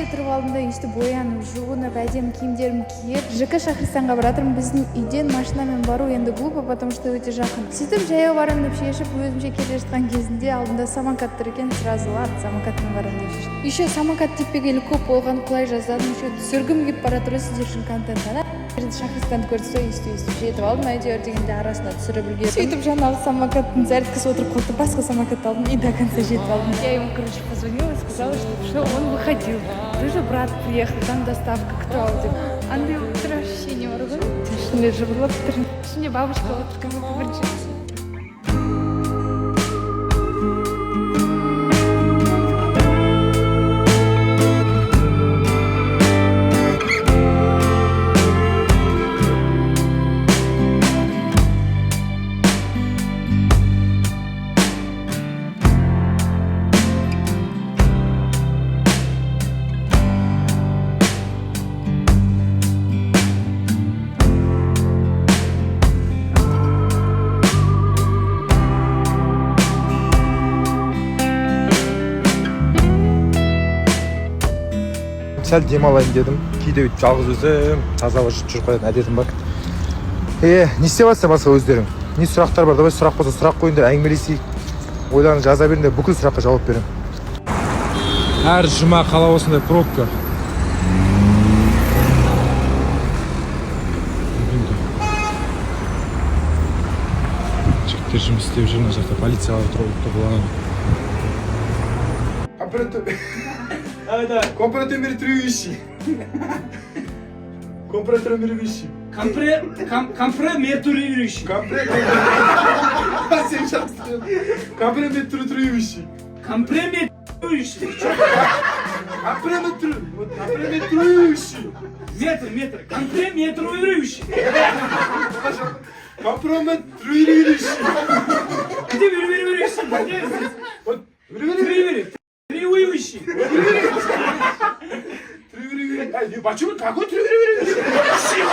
Тұрып алдым да өйстіп боянып, жуынып, әдемі киімдерімді киіп, ЖК Шахристанға баратырмын. Біздің үйден машинамен бару енді глупо, потому что өте жақын. Сөйтіп жаяу барамын деп шешіп, өзімше келе жатқан кезінде алдымда самокат тұр екен, сразу ладно, самокатпен барамын деп шештім. Еще самокат теппегелі көп болған, құлай жаздадым, еще түсіргім келіп бара тұр сіздер үшін контент. Шахристанды көрді, өйстіп жетіп алдым, әйтеуір дегенде арасында түсіріп үлгердім. Сөйтіп жаңағы самокаттың зарядкасы отырып қалды, басқа самокат алдым и до конца жетіп алдым. Я ему, короче, позвонила и сказала, что он выходил. Тоже брат приехал, там доставка, кто аудио. Андай утро ощущение бар ғой. Шынымен жыбырлап тұр. Ішінде бабушка отыр, кім бірінші. Сәл демалайын дедім. Кейде өйтіп жалғыз өзім таза жүріп қоятын әдетім бар. Не істеп жатсың басқа өздерің? Не сұрақтар бар? Давай сұрақ болса сұрақ қойыңдар, әңгімелесейік. Ойларыңды жаза беріңдер, бүкіл сұраққа жауап беремін. Әр жұма қала осындай пробка. Жігіттер жұмыс істеп жүр, мына жақта полицияға тұрып. Compra температурующий. Компромирующий. Компрометирующий. Компрометирующий. Компрометирующий. Компрометирующий. Метр. Компрометирующий. Компрометирующий. Где верирующий? Где здесь? Вот верирующий. Почему? Какой тревелюющий?